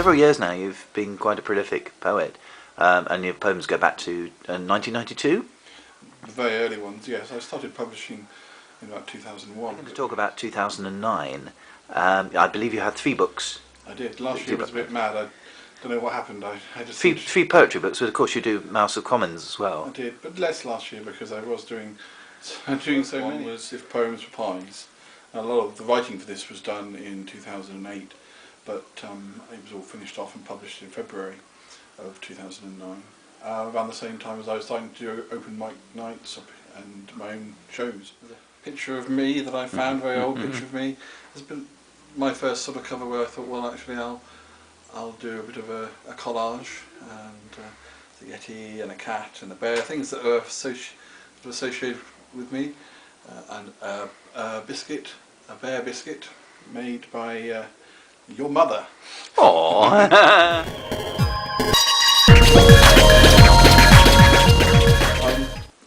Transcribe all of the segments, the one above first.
several years now you've been quite a prolific poet, and your poems go back to 1992. The very early ones, yes. I started publishing in about 2001. We're going to talk about 2009. I believe you had 3 books. I did. Last year was a bit mad. I don't know what happened. I just three poetry books, but of course you do Mouse of Commons as well. I did, but less last year because I was doing so many. One was If Poems Were Pies. A lot of the writing for this was done in 2008, but it was all finished off and published in February of 2009. Around the same time as I was starting to do open mic nights and my own shows. Picture of me that I found, very old picture of me, has been my first sort of cover where I thought, well, actually I'll do a bit of a collage, and the Yeti and a cat and a bear, things that are associated with me, and a biscuit, a bear biscuit, made by your mother. Aww.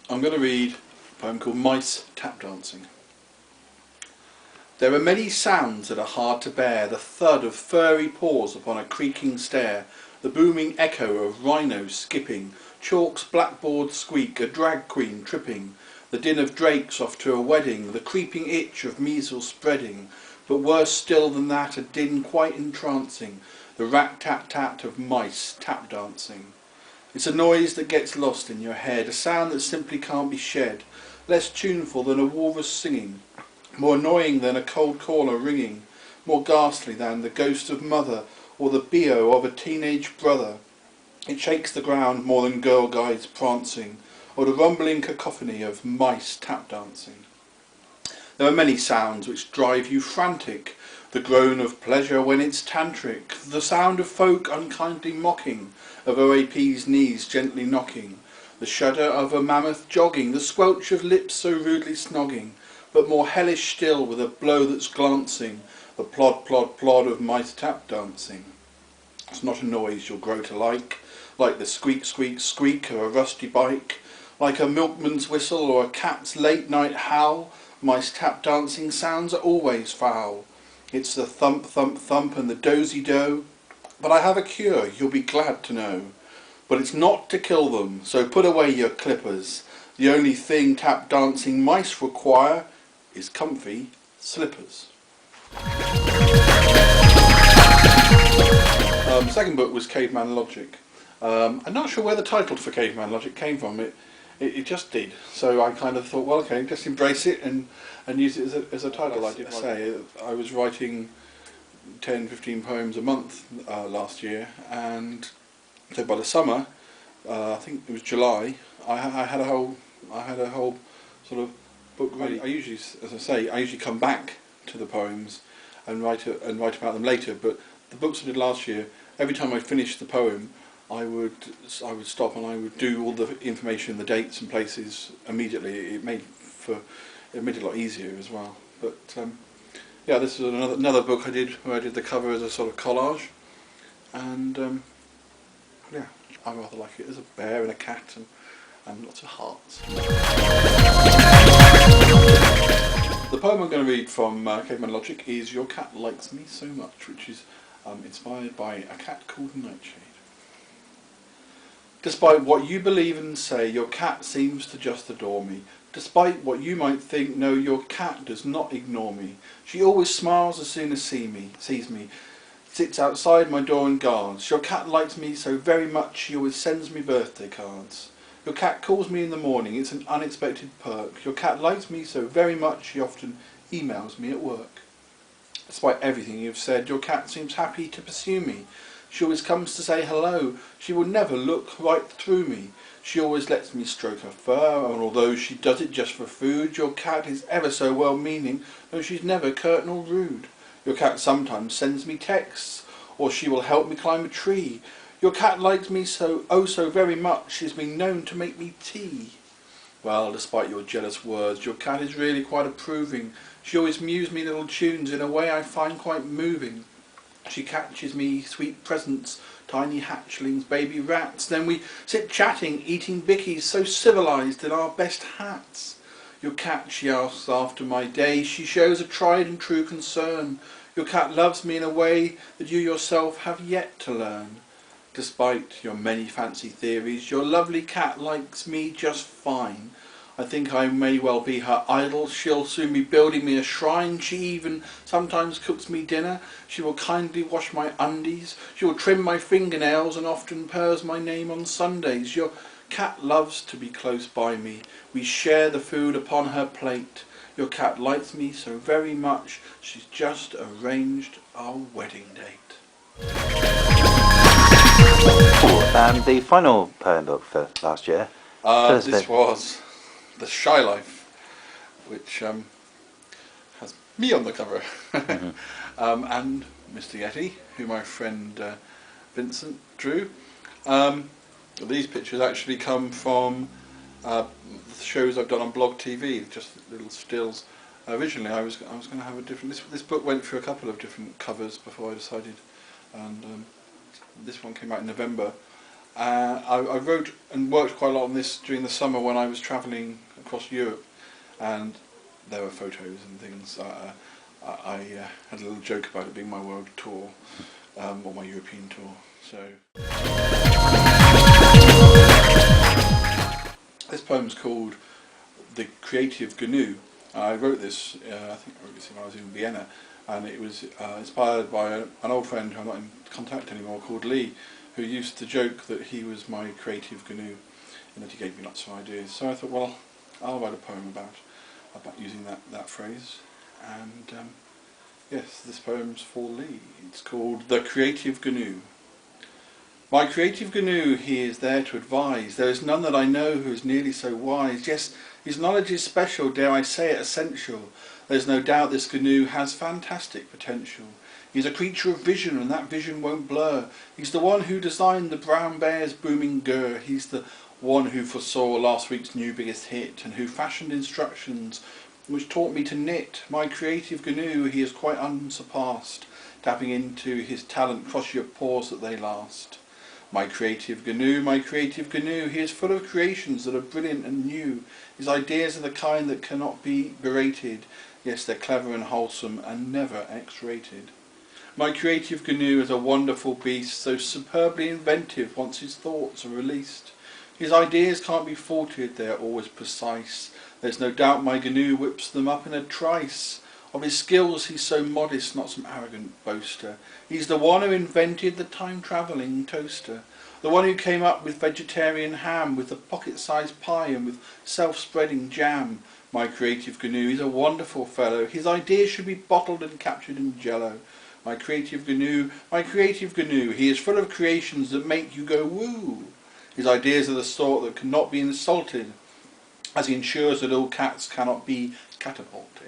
I'm going to read a poem called Mice Tap Dancing. There are many sounds that are hard to bear, the thud of furry paws upon a creaking stair, the booming echo of rhinos skipping, chalk's blackboard squeak, a drag queen tripping, the din of drakes off to a wedding, the creeping itch of measles spreading, but worse still than that, a din quite entrancing, the rat-tat-tat of mice tap dancing. It's a noise that gets lost in your head, a sound that simply can't be shed, less tuneful than a walrus singing, more annoying than a cold caller ringing, more ghastly than the ghost of mother or the BO of a teenage brother. It shakes the ground more than girl guides prancing, or the rumbling cacophony of mice tap dancing. There are many sounds which drive you frantic, the groan of pleasure when it's tantric, the sound of folk unkindly mocking, of OAP's knees gently knocking, the shudder of a mammoth jogging, the squelch of lips so rudely snogging, but more hellish still with a blow that's glancing, the plod plod plod of mice tap dancing. It's not a noise you'll grow to like the squeak squeak squeak of a rusty bike, like a milkman's whistle or a cat's late night howl. Mice tap dancing sounds are always foul. It's the thump thump thump and the dozy do. But I have a cure, you'll be glad to know. But it's not to kill them, so put away your clippers. The only thing tap dancing mice require is comfy slippers. Second book was Caveman Logic. I'm not sure where the title for Caveman Logic came from. It just did. So I kind of thought, well, okay, just embrace it and use it as a title. I did say I was writing 10-15 poems a month last year, and so by the summer, I think it was July, I had a whole sort of book ready. I usually, as I say, I usually come back to the poems and write about them later. But the books I did last year, every time I finished the poem, I would stop and I would do all the information, the dates and places immediately. It made it a lot easier as well. But yeah, this is another book I did where I did the cover as a sort of collage, and yeah, I rather like it. There's a bear and a cat and lots of hearts. The poem I'm going to read from Caveman Logic is Your Cat Likes Me So Much, which is inspired by a cat called Nightshade. Despite what you believe and say, your cat seems to just adore me. Despite what you might think, no, your cat does not ignore me. She always smiles as soon as sees me, sits outside my door and guards. Your cat likes me so very much, she always sends me birthday cards. Your cat calls me in the morning, it's an unexpected perk. Your cat likes me so very much, she often emails me at work. Despite everything you've said, your cat seems happy to pursue me. She always comes to say hello. She will never look right through me. She always lets me stroke her fur, and although she does it just for food, your cat is ever so well-meaning, though she's never curt nor rude. Your cat sometimes sends me texts, or she will help me climb a tree. Your cat likes me so, oh so very much, she's been known to make me tea. Well, despite your jealous words, your cat is really quite approving. She always mews me little tunes in a way I find quite moving. She catches me sweet presents, tiny hatchlings, baby rats. Then we sit chatting, eating bickies, so civilised in our best hats. Your cat, she asks after my day. She shows a tried and true concern. Your cat loves me in a way that you yourself have yet to learn. Despite your many fancy theories, your lovely cat likes me just fine. I think I may well be her idol. She'll soon be building me a shrine. She even sometimes cooks me dinner. She will kindly wash my undies. She will trim my fingernails and often purrs my name on Sundays. Your cat loves to be close by me. We share the food upon her plate. Your cat likes me so very much. She's just arranged our wedding date. The final poem book for last year. This was The Shy Life, which has me on the cover, and Mr. Yeti, who my friend Vincent drew. These pictures actually come from the shows I've done on Blog TV, just little stills. Originally, I was going to have a different. This book went through a couple of different covers before I decided, and this one came out in November. I wrote and worked quite a lot on this during the summer when I was travelling across Europe, and there were photos and things. I had a little joke about it being my world tour, or my European tour. So this poem's called The Creative GNU. I wrote this, I think I wrote this when I was in Vienna, and it was inspired by an old friend who I'm not in contact anymore, called Lee, who used to joke that he was my creative GNU and that he gave me lots of ideas. So I thought, well, I'll write a poem about using that phrase. And yes, this poem's for Lee. It's called The Creative GNU. My creative GNU, he is there to advise. There is none that I know who is nearly so wise. Yes, his knowledge is special, dare I say it, essential. There's no doubt this GNU has fantastic potential. He's a creature of vision, and that vision won't blur. He's the one who designed the brown bear's booming gur. He's the one who foresaw last week's new biggest hit, and who fashioned instructions which taught me to knit. My creative GNU, he is quite unsurpassed, tapping into his talent, cross your paws that they last. My creative GNU, he is full of creations that are brilliant and new. His ideas are the kind that cannot be berated. Yes, they're clever and wholesome and never X-rated. My creative GNU is a wonderful beast, so superbly inventive once his thoughts are released. His ideas can't be faulted, they are always precise. There's no doubt my GNU whips them up in a trice. Of his skills he's so modest, not some arrogant boaster. He's the one who invented the time-travelling toaster. The one who came up with vegetarian ham, with the pocket-sized pie and with self-spreading jam. My creative GNU, he's a wonderful fellow. His ideas should be bottled and captured in jello. My creative GNU, he is full of creations that make you go woo. His ideas are the sort that cannot be insulted, as he ensures that all cats cannot be catapulted.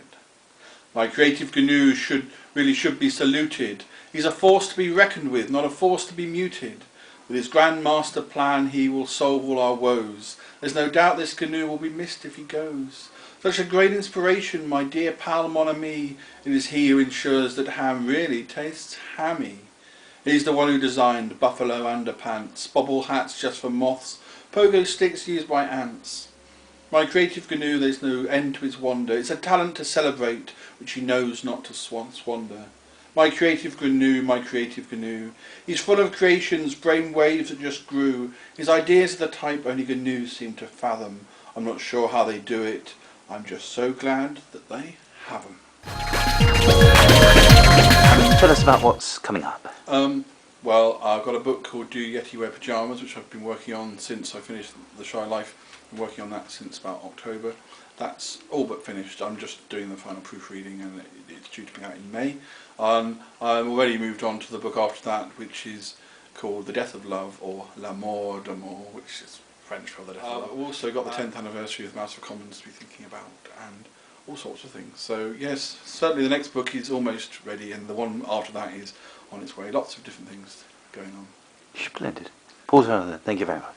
My creative GNU should be saluted. He's a force to be reckoned with, not a force to be muted. With his grand master plan he will solve all our woes. There's no doubt this GNU will be missed if he goes. Such a great inspiration, my dear pal mon ami. It is he who ensures that ham really tastes hammy. He's the one who designed buffalo underpants, bobble hats just for moths, pogo sticks used by ants. My creative GNU, there's no end to his wonder. It's a talent to celebrate, which he knows not to squander. My creative GNU, he's full of creations, brain waves that just grew. His ideas are the type only GNUs seem to fathom. I'm not sure how they do it. I'm just so glad that they have them. Tell us about what's coming up. Well, I've got a book called Do Yeti Wear Pyjamas, which I've been working on since I finished The Shy Life. I've been working on that since about October. That's all but finished. I'm just doing the final proofreading, and it's due to be out in May. I've already moved on to the book after that, which is called The Death of Love, or La Mort d'Amour, which is French for The Death of Love. I've also got the 10th anniversary of Mouse for Commons to be thinking about, and all sorts of things. So yes, certainly the next book is almost ready, and the one after that is on its way. Lots of different things going on. Splendid. Paul Turner, thank you very much.